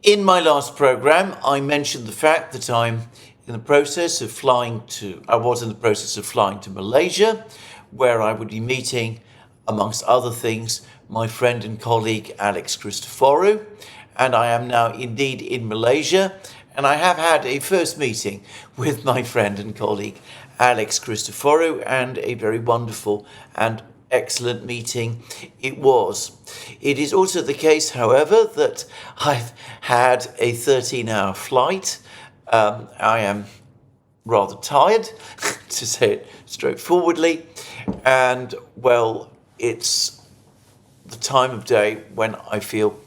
In my last program, I mentioned the fact that I was in the process of flying to Malaysia, where I would be meeting, amongst other things, my friend and colleague Alex Christoforou, and I am now indeed in Malaysia, and I have had a first meeting with my friend and colleague Alex Christoforou, and a very wonderful and excellent meeting it was. It is also the case, however, that I've had a 13-hour flight. I am rather tired, to say it straightforwardly, and well, it's the time of day when I feel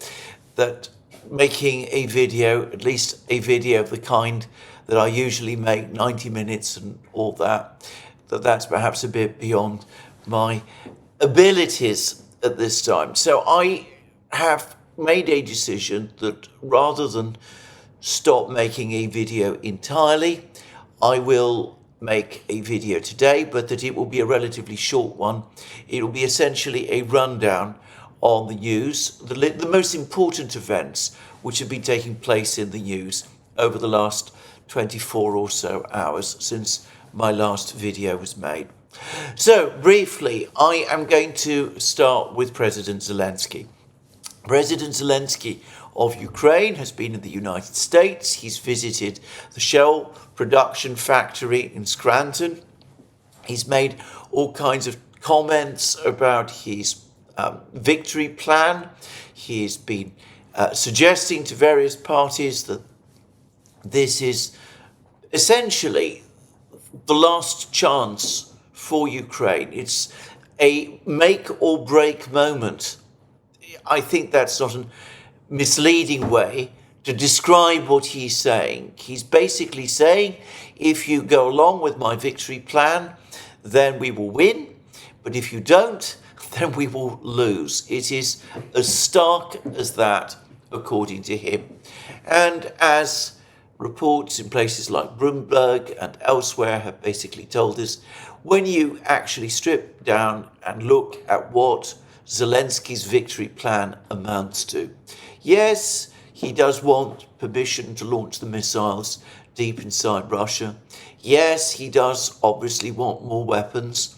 that making a video, at least a video of the kind that I usually make, 90 minutes and all that's perhaps a bit beyond my abilities at this time. So I have made a decision that rather than stop making a video entirely, I will make a video today, but that it will be a relatively short one. It will be essentially a rundown on the news, the most important events which have been taking place in the news over the last 24 or so hours since my last video was made. So, briefly, I am going to start with President Zelensky. President Zelensky of Ukraine has been in the United States. He's visited the shell production factory in Scranton. He's made all kinds of comments about his victory plan. He's been suggesting to various parties that this is essentially the last chance for Ukraine. It's a make or break moment. I think that's not a misleading way to describe what he's saying. He's basically saying, if you go along with my victory plan, then we will win. But if you don't, then we will lose. It is as stark as that, according to him. And as reports in places like Bloomberg and elsewhere have basically told us, when you actually strip down and look at what Zelensky's victory plan amounts to, yes, he does want permission to launch the missiles deep inside Russia. Yes, he does obviously want more weapons.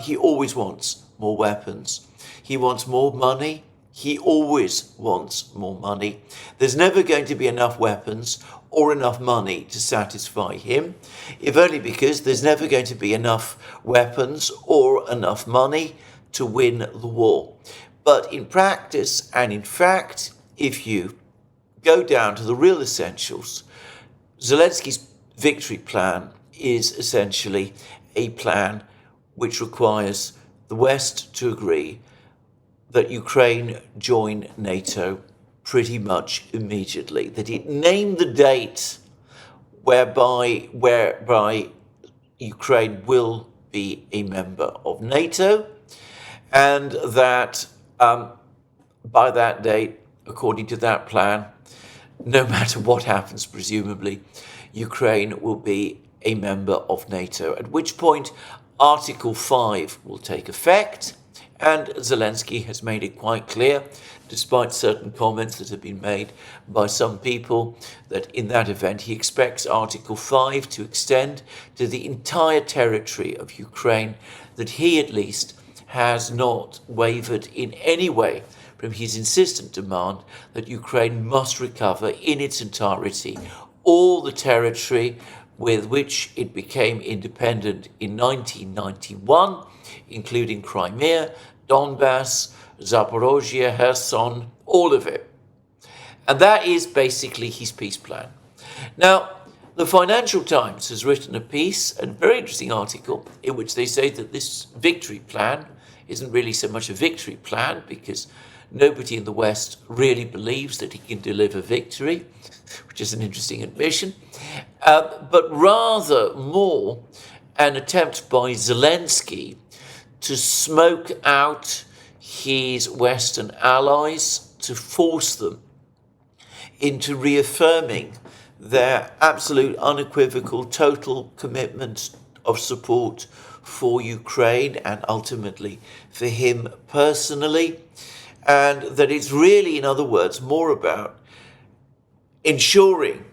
He always wants more weapons. He wants more money. He always wants more money. There's never going to be enough weapons or enough money to satisfy him, if only because there's never going to be enough weapons or enough money to win the war. But in practice and in fact, if you go down to the real essentials, Zelensky's victory plan is essentially a plan which requires the West to agree that Ukraine join NATO pretty much immediately, that it name the date whereby Ukraine will be a member of NATO, and that by that date, according to that plan, no matter what happens, presumably, Ukraine will be a member of NATO, at which point Article 5 will take effect. And Zelensky has made it quite clear, despite certain comments that have been made by some people, that in that event he expects Article 5 to extend to the entire territory of Ukraine, that he at least has not wavered in any way from his insistent demand that Ukraine must recover in its entirety all the territory with which it became independent in 1991, including Crimea, Donbass, Zaporozhye, Kherson, all of it. And that is basically his peace plan. Now, the Financial Times has written a piece, a very interesting article, in which they say that this victory plan isn't really so much a victory plan, because nobody in the West really believes that he can deliver victory, which is an interesting admission, but rather more an attempt by Zelensky to smoke out his Western allies, to force them into reaffirming their absolute, unequivocal, total commitment of support for Ukraine and ultimately for him personally. And that it's really, in other words, more about ensuring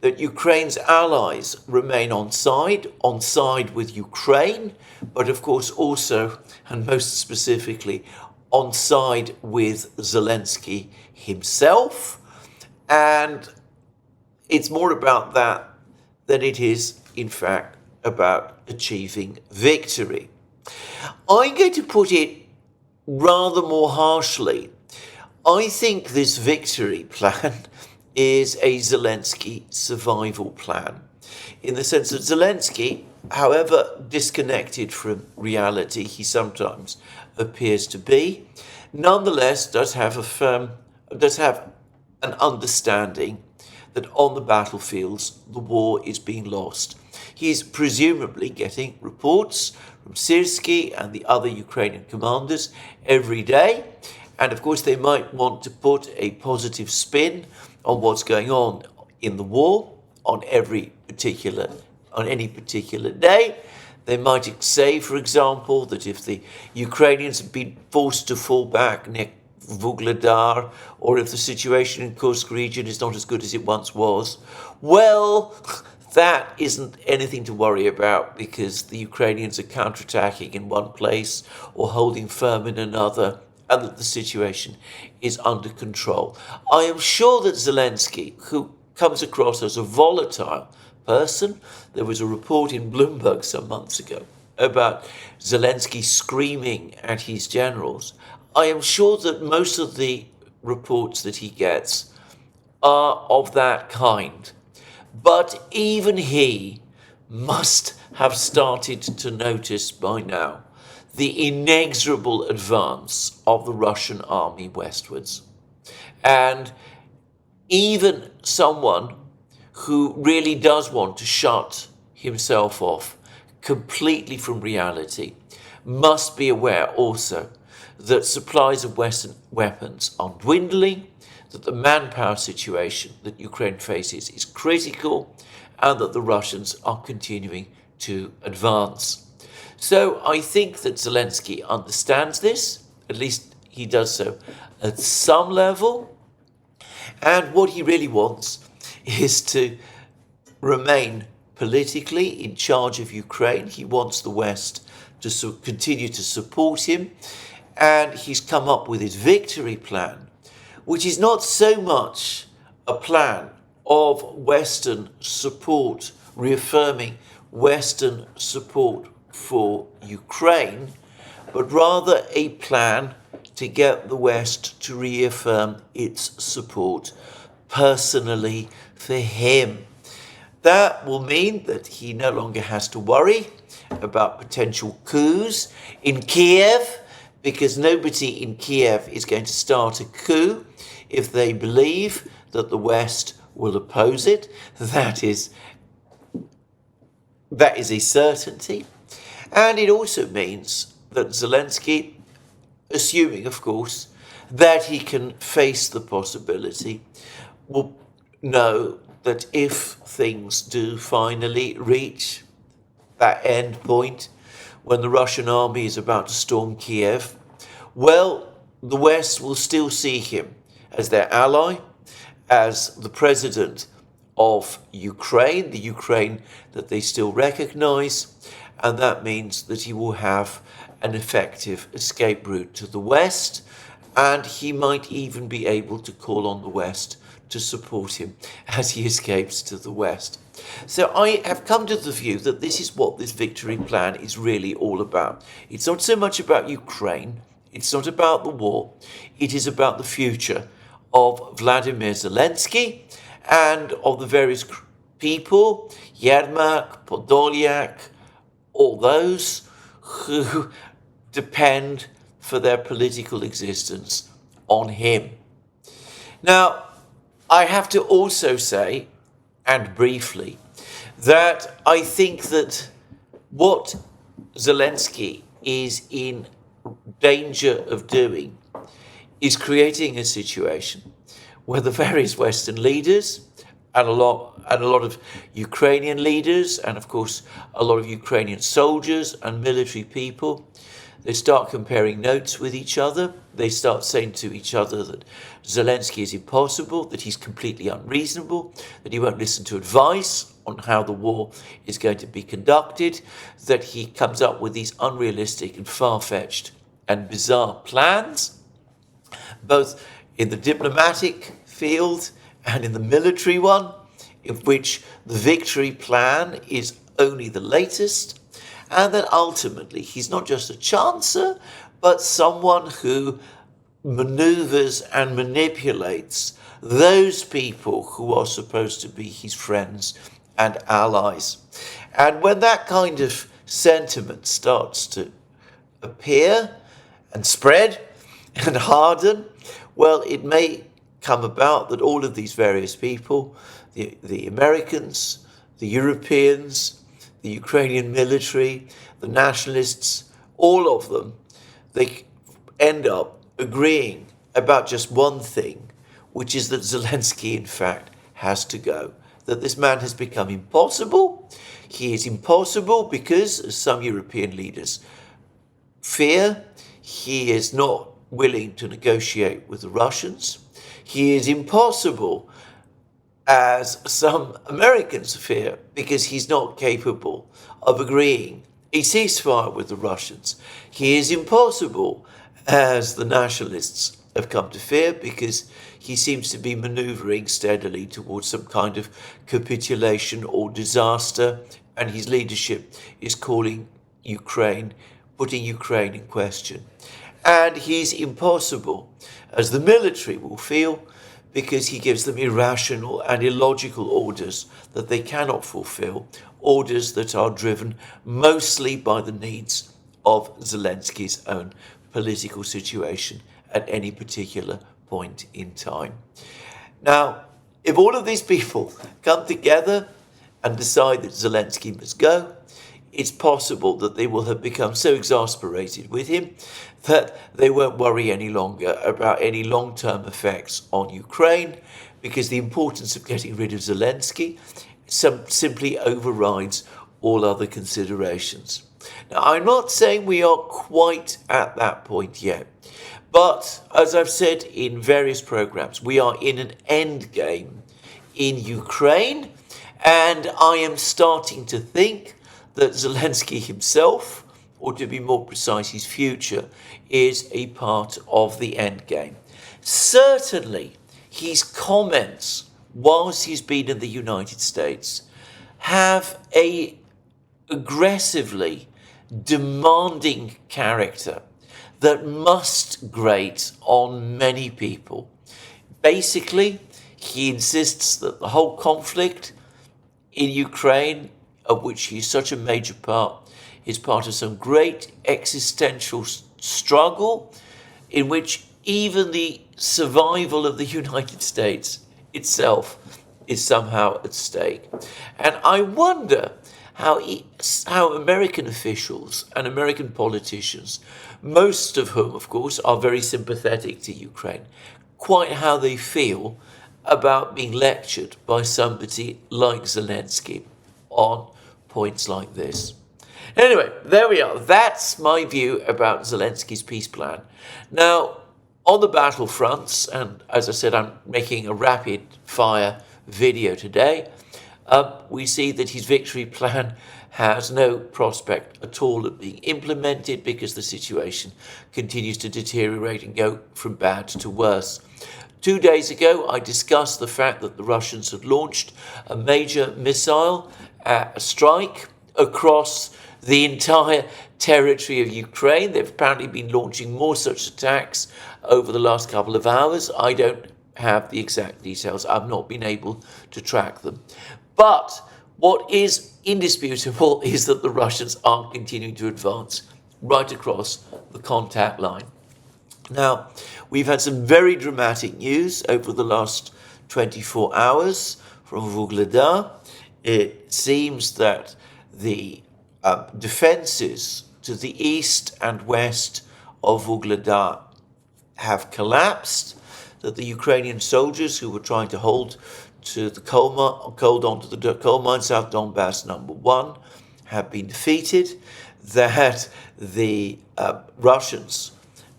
that Ukraine's allies remain on side with Ukraine, but of course also, and most specifically, on side with Zelensky himself. And it's more about that than it is, in fact, about achieving victory. I'm going to put it rather more harshly. I think this victory plan is a Zelensky survival plan, in the sense that Zelensky, however disconnected from reality he sometimes appears to be, nonetheless does have an understanding that on the battlefields the war is being lost. He's presumably getting reports from Syrskyi and the other Ukrainian commanders every day, and of course they might want to put a positive spin on what's going on in the war on any particular day. They might say, for example, that if the Ukrainians have been forced to fall back near Vuhledar, or if the situation in Kursk region is not as good as it once was, well, that isn't anything to worry about, because the Ukrainians are counterattacking in one place or holding firm in another, and that the situation is under control. I am sure that Zelensky, who comes across as a volatile person, there was a report in Bloomberg some months ago about Zelensky screaming at his generals. I am sure that most of the reports that he gets are of that kind. But even he must have started to notice by now the inexorable advance of the Russian army westwards. And even someone who really does want to shut himself off completely from reality must be aware also that supplies of Western weapons are dwindling, that the manpower situation that Ukraine faces is critical, and that the Russians are continuing to advance. So I think that Zelensky understands this, at least he does so at some level, and what he really wants is to remain politically in charge of Ukraine. He wants the West to continue to support him, and he's come up with his victory plan, which is not so much a plan of Western support, reaffirming Western support for Ukraine, but rather a plan to get the West to reaffirm its support personally for him. That will mean that he no longer has to worry about potential coups in Kiev, because nobody in Kiev is going to start a coup if they believe that the West will oppose it. That is a certainty. And it also means that Zelensky, assuming, of course, that he can face the possibility, will know that if things do finally reach that end point, when the Russian army is about to storm Kiev, well, the West will still see him as their ally, as the president of Ukraine, the Ukraine that they still recognize, and that means that he will have an effective escape route to the West, and he might even be able to call on the West to support him as he escapes to the West. So I have come to the view that this is what this victory plan is really all about. It's not so much about Ukraine, it's not about the war, it is about the future of Vladimir Zelensky and of the various people, Yermak, Podolyak, all those who depend for their political existence on him. Now, I have to also say, and briefly, that I think that what Zelensky is in danger of doing is creating a situation where the various Western leaders and a lot of Ukrainian leaders, and of course a lot of Ukrainian soldiers and military people, They start comparing notes with each other. They start saying to each other that Zelensky is impossible, that he's completely unreasonable, that he won't listen to advice on how the war is going to be conducted, that he comes up with these unrealistic and far-fetched and bizarre plans, both in the diplomatic field and in the military one, in which the victory plan is only the latest, and that ultimately he's not just a chancer, but someone who maneuvers and manipulates those people who are supposed to be his friends and allies. And when that kind of sentiment starts to appear and spread and harden, well, it may come about that all of these various people, the Americans, the Europeans, the Ukrainian military, the nationalists, all of them, they end up agreeing about just one thing, which is that Zelensky, in fact, has to go. That this man has become impossible. He is impossible because, as some European leaders fear, he is not willing to negotiate with the Russians. He is impossible, as some Americans fear, because he's not capable of agreeing a ceasefire with the Russians. He is impossible, as the nationalists have come to fear, because he seems to be maneuvering steadily towards some kind of capitulation or disaster, and his leadership is calling Ukraine, putting Ukraine in question. And he's impossible, as the military will feel, because he gives them irrational and illogical orders that they cannot fulfill, orders that are driven mostly by the needs of Zelensky's own political situation at any particular point in time. Now, if all of these people come together and decide that Zelensky must go, it's possible that they will have become so exasperated with him that they won't worry any longer about any long-term effects on Ukraine, because the importance of getting rid of Zelensky simply overrides all other considerations. Now, I'm not saying we are quite at that point yet, but as I've said in various programs, we are in an end game in Ukraine, and I am starting to think that Zelensky himself, or to be more precise, his future, is a part of the end game. Certainly, his comments whilst he's been in the United States have a aggressively demanding character that must grate on many people. Basically, he insists that the whole conflict in Ukraine, of which he is such a major part, is part of some great existential struggle in which even the survival of the United States itself is somehow at stake. And I wonder how American officials and American politicians, most of whom, of course, are very sympathetic to Ukraine, quite how they feel about being lectured by somebody like Zelensky on points like this. Anyway, there we are. That's my view about Zelensky's peace plan. Now, on the battlefronts, and as I said, I'm making a rapid fire video today, we see that his victory plan has no prospect at all of being implemented because the situation continues to deteriorate and go from bad to worse. 2 days ago, I discussed the fact that the Russians had launched a major missile strike across the entire territory of Ukraine. They've apparently been launching more such attacks over the last couple of hours. I don't have the exact details. I've not been able to track them. But what is indisputable is that the Russians are continuing to advance right across the contact line. Now, we've had some very dramatic news over the last 24 hours from Vuhledar. It seems that the defences to the east and west of Vuhledar have collapsed, that the Ukrainian soldiers who were trying to hold on to the coal mine South Donbass number 1 have been defeated, that the Russians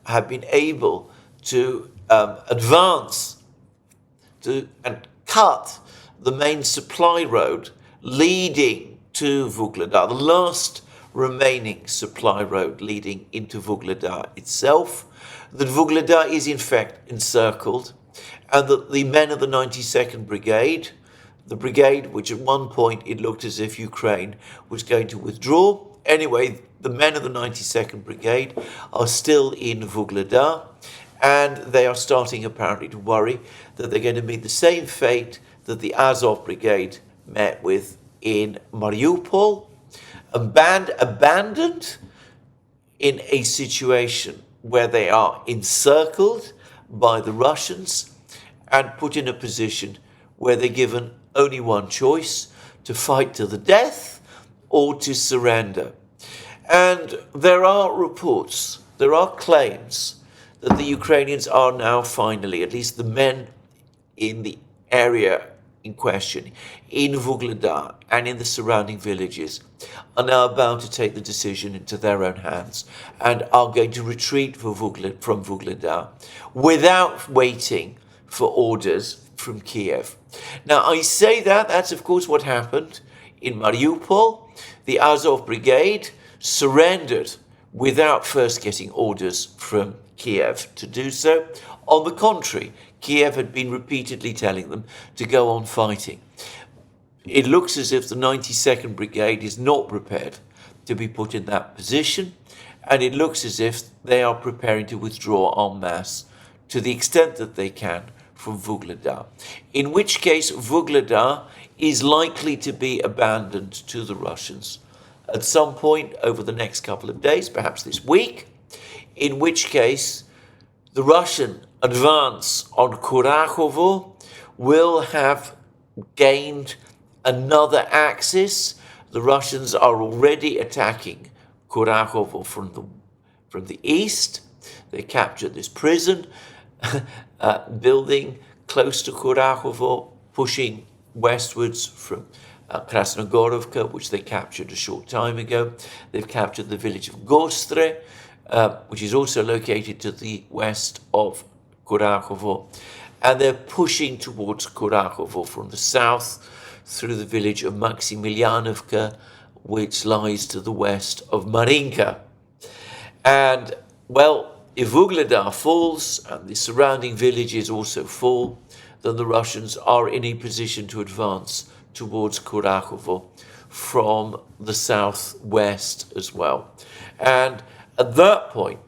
have been able to advance and cut the main supply road leading to Vuhledar, the last remaining supply road leading into Vuhledar itself, that Vuhledar is in fact encircled, and that the men of the 92nd Brigade, the brigade which at one point it looked as if Ukraine was going to withdraw, anyway, the men of the 92nd Brigade are still in Vuhledar, and they are starting apparently to worry that they're going to meet the same fate that the Azov Brigade met with in Mariupol, abandoned in a situation where they are encircled by the Russians and put in a position where they're given only one choice: to fight to the death or to surrender. And there are reports, there are claims that the Ukrainians are now finally, at least the men in the area in question, in Vuhledar and in the surrounding villages, are now about to take the decision into their own hands and are going to retreat from Vuhledar without waiting for orders from Kiev. Now, I say that's of course what happened in Mariupol. The Azov Brigade surrendered without first getting orders from Kiev to do so. On the contrary, Kiev had been repeatedly telling them to go on fighting. It looks as if the 92nd Brigade is not prepared to be put in that position, and it looks as if they are preparing to withdraw en masse to the extent that they can from Vuhledar, in which case Vuhledar is likely to be abandoned to the Russians at some point over the next couple of days, perhaps this week, in which case the Russian advance on Kurachovo will have gained another axis. The Russians are already attacking Kurachovo from the east. They captured this prison building close to Kurachovo, pushing westwards from Krasnogorovka, which they captured a short time ago. They've captured the village of Gostre, which is also located to the west of Kurachovo, and they're pushing towards Kurachovo from the south through the village of Maximilianovka, which lies to the west of Marinka. And, well, if Vuhledar falls and the surrounding villages also fall, then the Russians are in a position to advance towards Kurachovo from the southwest as well. And at that point,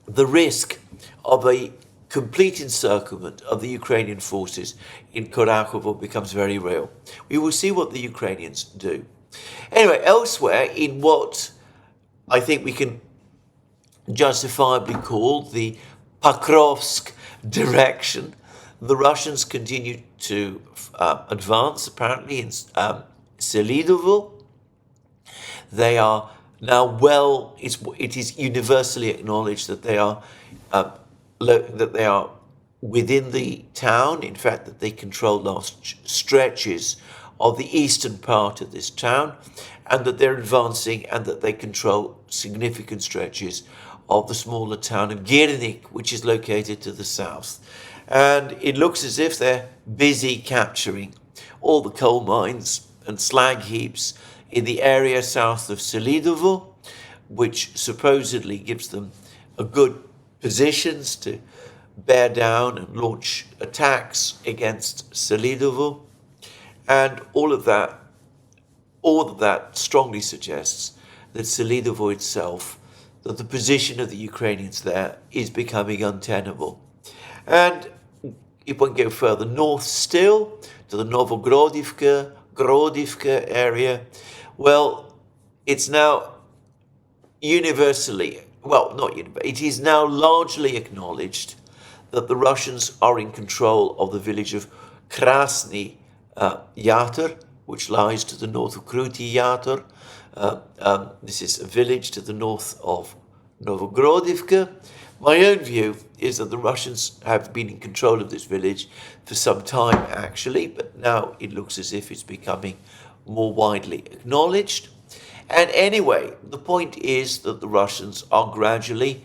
the risk of a complete encirclement of the Ukrainian forces in Kurachovo becomes very real. We will see what the Ukrainians do. Anyway, elsewhere, in what I think we can justifiably call the Pokrovsk direction, the Russians continue to advance, apparently, in Selidovo. They are now it is universally acknowledged that they are within the town, in fact, that they control large stretches of the eastern part of this town, and that they're advancing and that they control significant stretches of the smaller town of Girnik, which is located to the south. And it looks as if they're busy capturing all the coal mines and slag heaps in the area south of Selidovo, which supposedly gives them a good positions to bear down and launch attacks against Selidovo. And all of that strongly suggests that Selidovo itself, that the position of the Ukrainians there is becoming untenable. And if one go further north still, to the Novogrodivka, Grodivka area, well, it's now universally, well, not universally, it is now largely acknowledged that the Russians are in control of the village of Krasny Yater, which lies to the north of Kruty Yater. This is a village to the north of Novogrodivka. My own view is that the Russians have been in control of this village for some time, actually, but now it looks as if it's becoming more widely acknowledged. And anyway, the point is that the Russians are gradually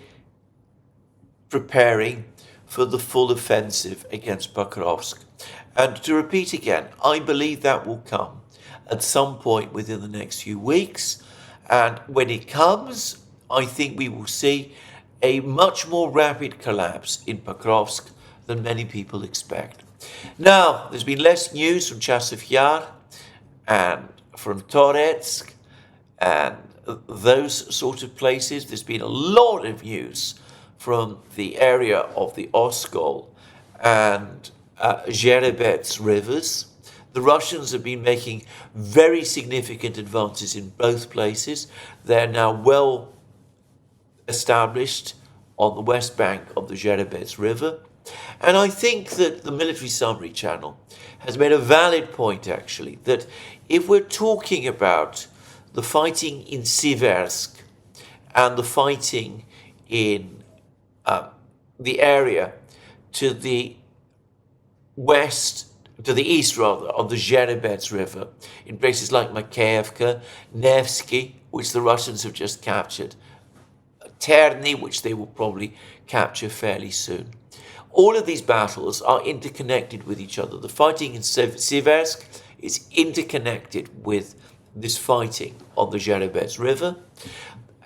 preparing for the full offensive against Pokrovsk. And to repeat again, I believe that will come at some point within the next few weeks. And when it comes, I think we will see a much more rapid collapse in Pokrovsk than many people expect. Now, there's been less news from Chasiv Yar and from Toretsk and those sort of places. There's been a lot of news from the area of the Oskol and Zherebets rivers. The Russians have been making very significant advances in both places. They're now well established on the west bank of the Zherebets river. And I think that the military summary channel has made a valid point, actually, that if we're talking about the fighting in Siversk and the fighting in the area to the west, to the east rather, of the Zherebets river, in places like Makeyevka, Nevsky, which the Russians have just captured, Terny, which they will probably capture fairly soon. All of these battles are interconnected with each other. The fighting in Siversk is interconnected with this fighting on the Zherebets river,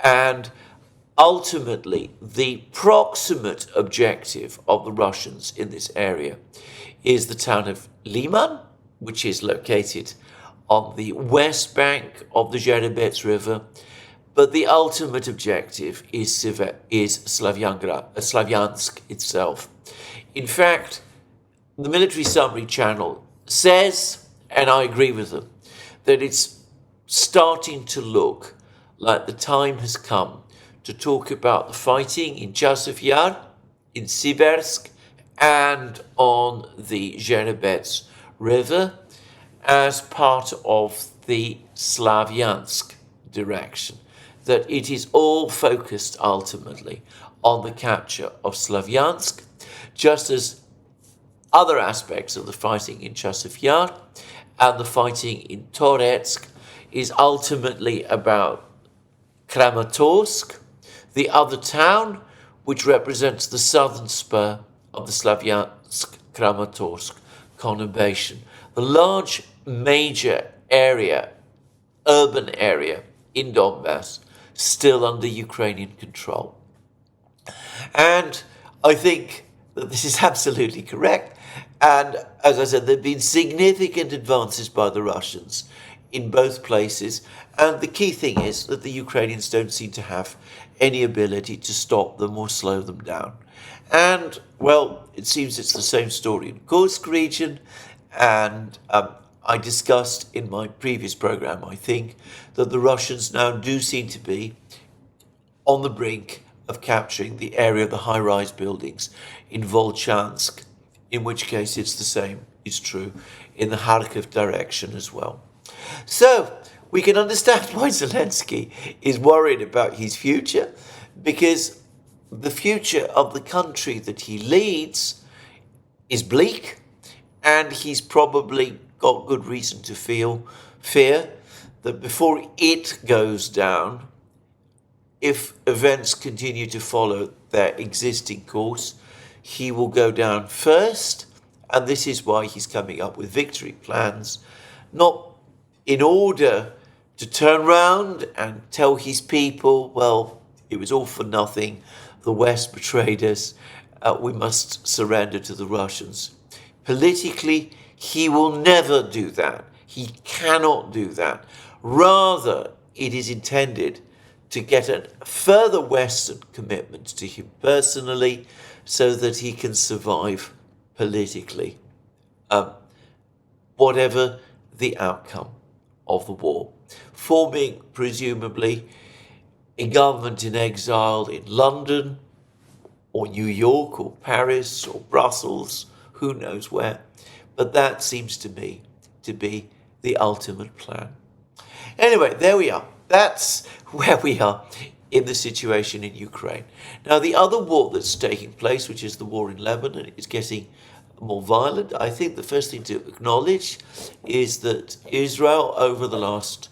and ultimately, the proximate objective of the Russians in this area is the town of Liman, which is located on the west bank of the Zherebets river, but the ultimate objective is Slavyansk itself. In fact, the military summary channel says, and I agree with them, that it's starting to look like the time has come to talk about the fighting in Chasiv Yar, in Siversk, and on the Zherebets river as part of the Slavyansk direction. That it is all focused ultimately on the capture of Slavyansk, just as other aspects of the fighting in Chasiv Yar and the fighting in Toretsk is ultimately about Kramatorsk, the other town which represents the southern spur of the Slavyansk-Kramatorsk conurbation, the large major area, urban area in Donbass, still under Ukrainian control. And I think that this is absolutely correct. And as I said, there have been significant advances by the Russians in both places. And the key thing is that the Ukrainians don't seem to have any ability to stop them or slow them down. And, well, it seems it's the same story in Kursk region. And I discussed in my previous program, I think, that the Russians now do seem to be on the brink of capturing the area of the high-rise buildings in Volchansk, in which case it's the same, it's true, in the Kharkiv direction as well. So, we can understand why Zelensky is worried about his future, because the future of the country that he leads is bleak, and he's probably got good reason to fear that before it goes down, if events continue to follow their existing course, he will go down first, and this is why he's coming up with victory plans, not in order to turn round and tell his people, well, it was all for nothing, the West betrayed us, we must surrender to the Russians. Politically, he will never do that. He cannot do that. Rather, it is intended to get a further Western commitment to him personally so that he can survive politically, whatever the outcome of the war. Forming, presumably, a government in exile in London or New York or Paris or Brussels, who knows where. But that seems to me to be the ultimate plan. Anyway, there we are. That's where we are in the situation in Ukraine. Now, the other war that's taking place, which is the war in Lebanon, is getting more violent. I think the first thing to acknowledge is that Israel, over the last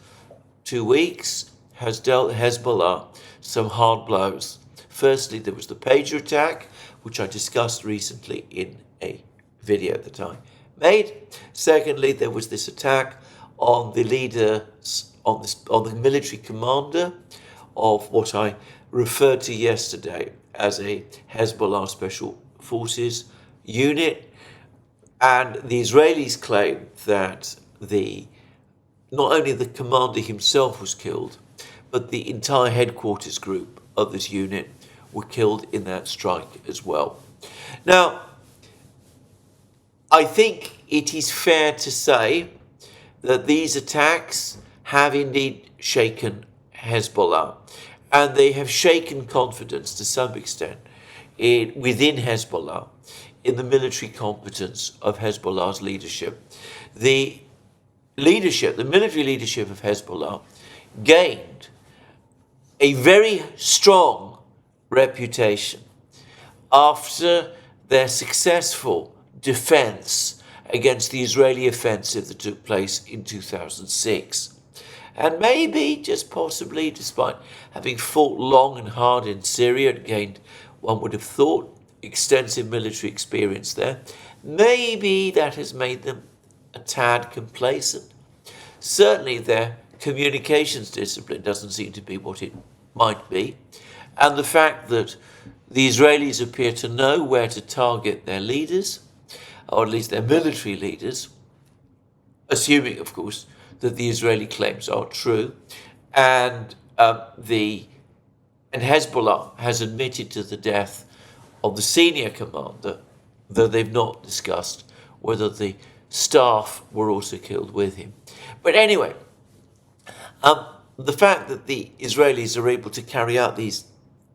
2 weeks has dealt Hezbollah some hard blows. Firstly, there was the pager attack, which I discussed recently in a video that I made. Secondly, there was this attack on the leaders, on the military commander of what I referred to yesterday as a Hezbollah Special Forces unit. And the Israelis claim that not only the commander himself was killed, but the entire headquarters group of this unit were killed in that strike as well. Now, I think it is fair to say that these attacks have indeed shaken Hezbollah, and they have shaken confidence to some extent within Hezbollah in the military competence of Hezbollah's leadership. The military leadership of Hezbollah gained a very strong reputation after their successful defense against the Israeli offensive that took place in 2006. And maybe, just possibly, despite having fought long and hard in Syria and gained, one would have thought, extensive military experience there, maybe that has made them a tad complacent. Certainly their communications discipline doesn't seem to be what it might be. And the fact that the Israelis appear to know where to target their leaders, or at least their military leaders, assuming, of course, that the Israeli claims are true, and Hezbollah has admitted to the death of the senior commander, though they've not discussed whether the staff were also killed with him. But anyway, the fact that the Israelis are able to carry out these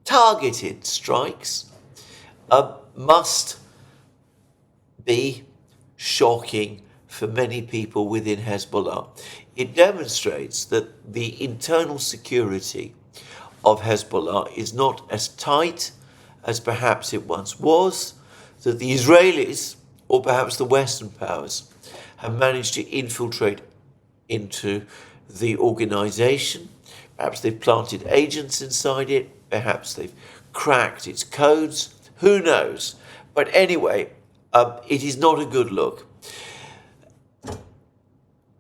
targeted strikes must be shocking for many people within Hezbollah. It demonstrates that the internal security of Hezbollah is not as tight as perhaps it once was, that the Israelis, or perhaps the Western powers, have managed to infiltrate into the organization. Perhaps they've planted agents inside it, perhaps they've cracked its codes, who knows? But anyway, it is not a good look.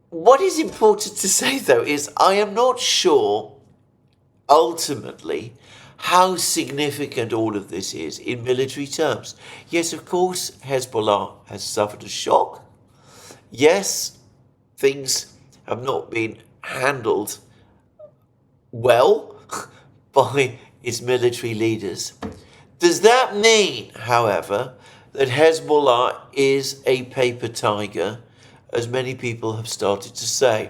What is important to say, though, is I am not sure, ultimately, how significant all of this is in military terms. Yes, of course, Hezbollah has suffered a shock. Yes, things have not been handled well by its military leaders. Does that mean, however, that Hezbollah is a paper tiger, as many people have started to say?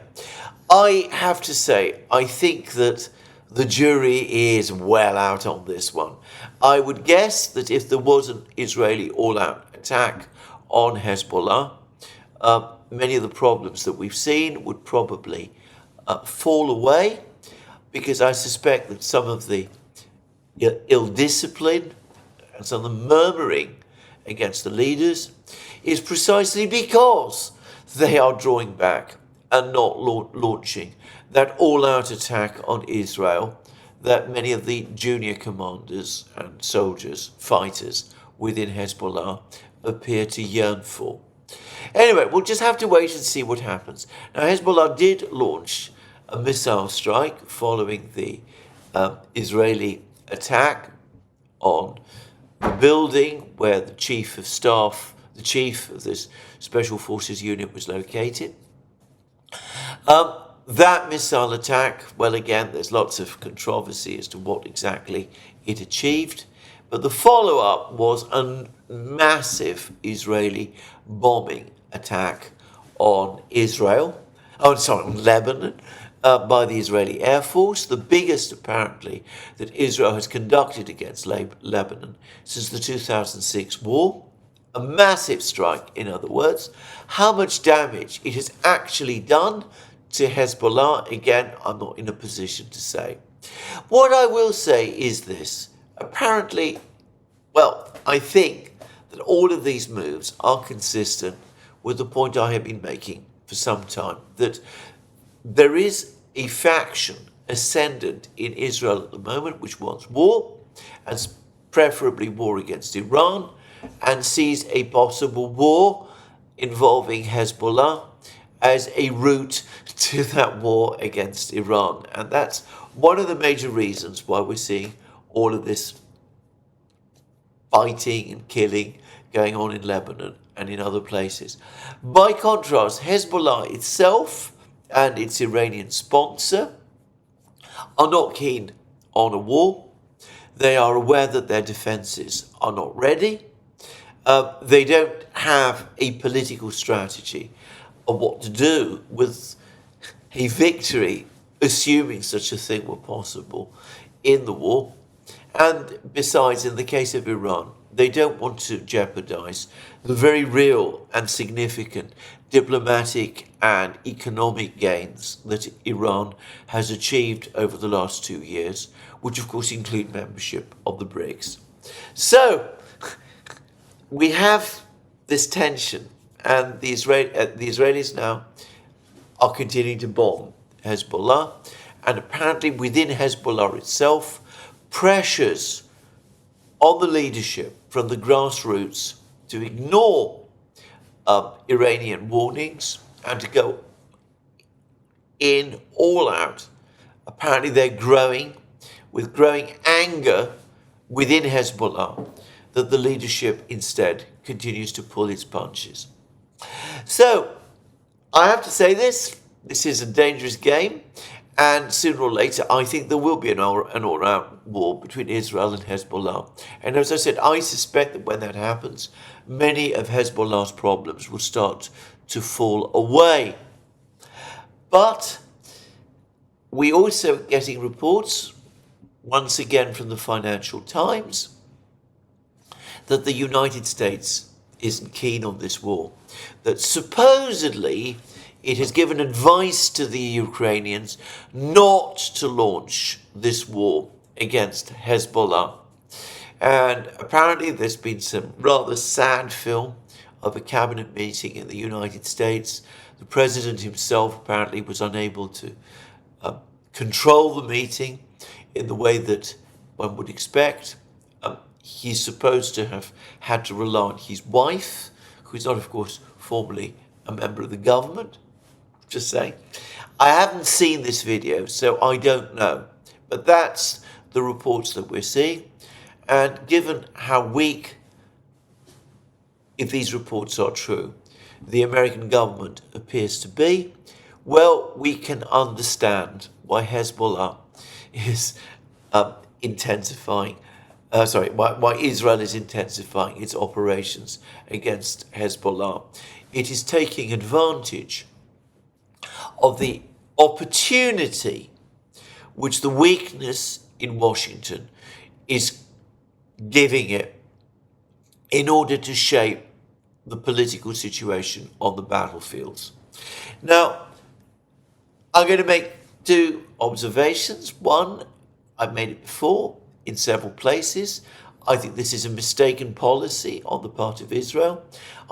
I have to say, I think that the jury is well out on this one. I would guess that if there was an Israeli all-out attack on Hezbollah, many of the problems that we've seen would probably fall away, because I suspect that some of the ill discipline and some of the murmuring against the leaders is precisely because they are drawing back and not launching that all-out attack on Israel that many of the junior commanders and soldiers, fighters within Hezbollah appear to yearn for. Anyway, we'll just have to wait and see what happens. Now, Hezbollah did launch a missile strike following the Israeli attack on the building where the chief of staff, the chief of this Special Forces unit was located. That missile attack, well, again, there's lots of controversy as to what exactly it achieved, but the follow-up was a massive Israeli bombing attack on on Lebanon, by the Israeli Air Force, the biggest, apparently, that Israel has conducted against Lebanon since the 2006 war. A massive strike, in other words. How much damage it has actually done to Hezbollah, again, I'm not in a position to say. What I will say is this. Apparently, well, I think that all of these moves are consistent with the point I have been making for some time, that there is a faction ascendant in Israel at the moment which wants war, and preferably war against Iran, and sees a possible war involving Hezbollah as a route to that war against Iran. And that's one of the major reasons why we're seeing all of this fighting and killing going on in Lebanon and in other places. By contrast, Hezbollah itself and its Iranian sponsor are not keen on a war. They are aware that their defenses are not ready. They don't have a political strategy of what to do with a victory, assuming such a thing were possible in the war. And besides, in the case of Iran, they don't want to jeopardize the very real and significant diplomatic and economic gains that Iran has achieved over the last 2 years, which of course include membership of the BRICS. So we have this tension, and the Israelis now are continuing to bomb Hezbollah, and apparently within Hezbollah itself, pressures on the leadership from the grassroots to ignore Iranian warnings and to go in all out. Apparently they're growing, with growing anger within Hezbollah, that the leadership instead continues to pull its punches. So I have to say this is a dangerous game, and sooner or later I think there will be an all-out war between Israel and Hezbollah. And as I said, I suspect that when that happens, many of Hezbollah's problems will start to fall away. But we also getting reports, once again from the Financial Times, that the United States isn't keen on this war. That supposedly it has given advice to the Ukrainians not to launch this war against Hezbollah. And apparently there's been some rather sad film of a cabinet meeting in the United States. The president himself apparently was unable to control the meeting in the way that one would expect. He's supposed to have had to rely on his wife, who is not, of course, formally a member of the government. Just saying. I haven't seen this video, so I don't know. But that's the reports that we're seeing. And given how weak, if these reports are true, the American government appears to be, well, we can understand why Hezbollah is why Israel is intensifying its operations against Hezbollah. It is taking advantage of the opportunity which the weakness in Washington is giving it in order to shape the political situation on the battlefields. Now, I'm going to make two observations. One, I've made it before in several places. I think this is a mistaken policy on the part of Israel.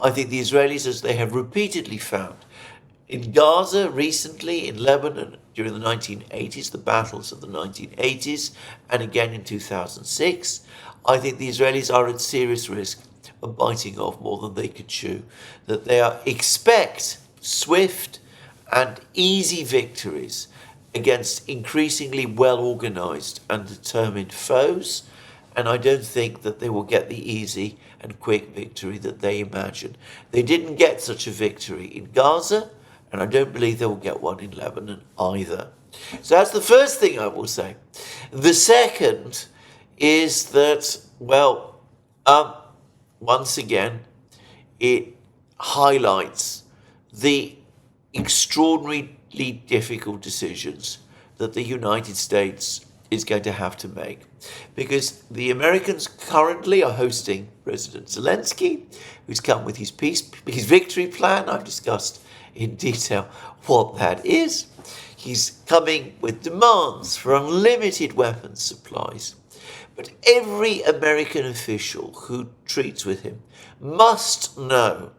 I think the Israelis, as they have repeatedly found, in Gaza recently, in Lebanon during the 1980s, the battles of the 1980s, and again in 2006, I think the Israelis are at serious risk of biting off more than they could chew, that they expect swift and easy victories against increasingly well-organized and determined foes, and I don't think that they will get the easy and quick victory that they imagine. They didn't get such a victory in Gaza, and I don't believe they will get one in Lebanon either. So that's the first thing I will say. The second is that, well, once again, it highlights the extraordinarily difficult decisions that the United States is going to have to make. Because the Americans currently are hosting President Zelensky, who's come with his victory plan. I've discussed in detail what that is. He's coming with demands for unlimited weapons supplies. But every American official who treats with him must know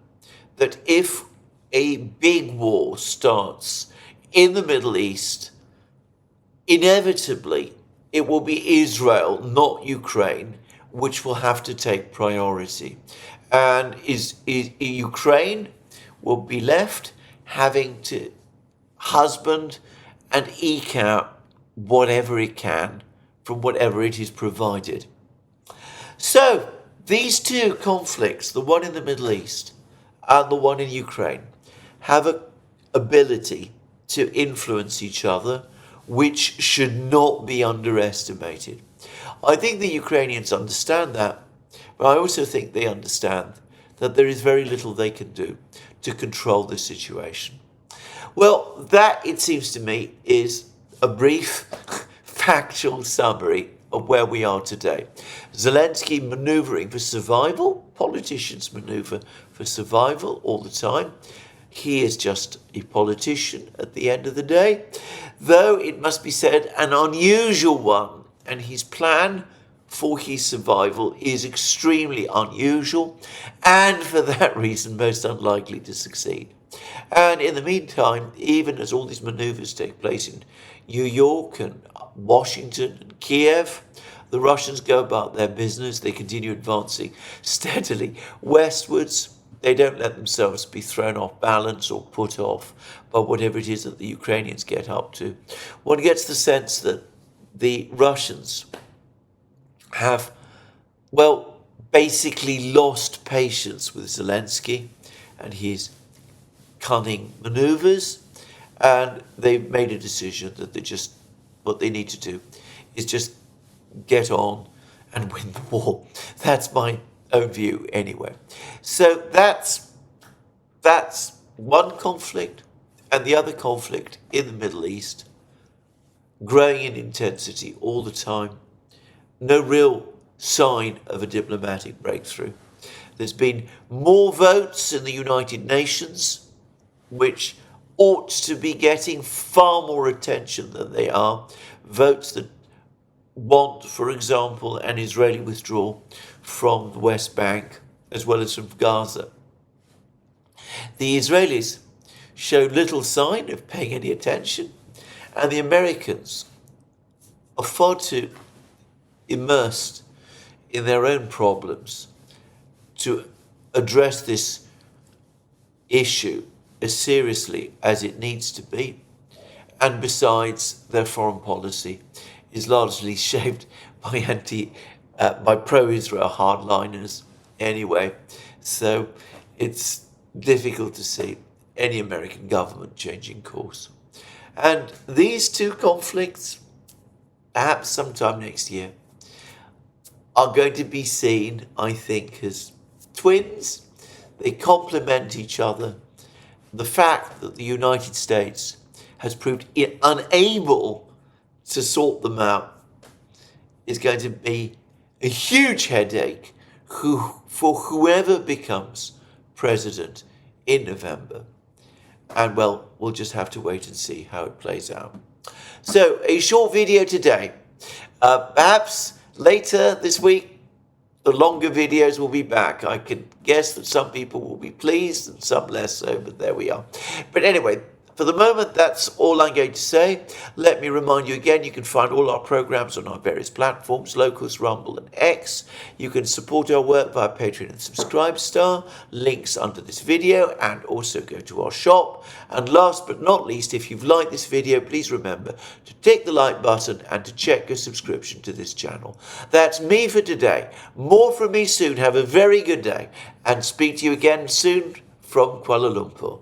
that if a big war starts in the Middle East, inevitably it will be Israel, not Ukraine, which will have to take priority. And Ukraine will be left having to husband and eke out whatever it can from whatever it is provided. So these two conflicts, the one in the Middle East and the one in Ukraine, have an ability to influence each other, which should not be underestimated. I think the Ukrainians understand that, but I also think they understand that there is very little they can do to control the situation. Well, that, it seems to me, is a brief, factual summary of where we are today. Zelensky manoeuvring for survival. Politicians manoeuvre for survival all the time. He is just a politician at the end of the day, though it must be said an unusual one, and his plan for his survival is extremely unusual and for that reason most unlikely to succeed. And in the meantime, even as all these maneuvers take place in New York and Washington and Kiev, the Russians go about their business. They continue advancing steadily westwards. They don't let themselves be thrown off balance or put off by whatever it is that the Ukrainians get up to. One gets the sense that the Russians have, well, basically lost patience with Zelensky and his cunning maneuvers, and they've made a decision that what they need to do is just get on and win the war. That's my own view anyway. So that's one conflict, and the other conflict in the Middle East, growing in intensity all the time. No real sign of a diplomatic breakthrough. There's been more votes in the United Nations, which ought to be getting far more attention than they are. Votes that want, for example, an Israeli withdrawal from the West Bank as well as from Gaza. The Israelis show little sign of paying any attention, and the Americans are far too immersed in their own problems to address this issue as seriously as it needs to be. And besides, their foreign policy is largely shaped by pro-Israel hardliners anyway. So it's difficult to see any American government changing course. And these two conflicts, perhaps sometime next year, are going to be seen, I think, as twins. They complement each other. The fact that the United States has proved unable to sort them out is going to be a huge headache for whoever becomes president in November. And well, we'll just have to wait and see how it plays out. So a short video today. Perhaps later this week, the longer videos will be back. I can guess that some people will be pleased and some less so, but there we are. But anyway, for the moment, that's all I'm going to say. Let me remind you again, you can find all our programs on our various platforms, Locals, Rumble and X. You can support our work via Patreon and Subscribestar, links under this video, and also go to our shop. And last but not least, if you've liked this video, please remember to tick the like button and to check your subscription to this channel. That's me for today. More from me soon. Have a very good day and speak to you again soon from Kuala Lumpur.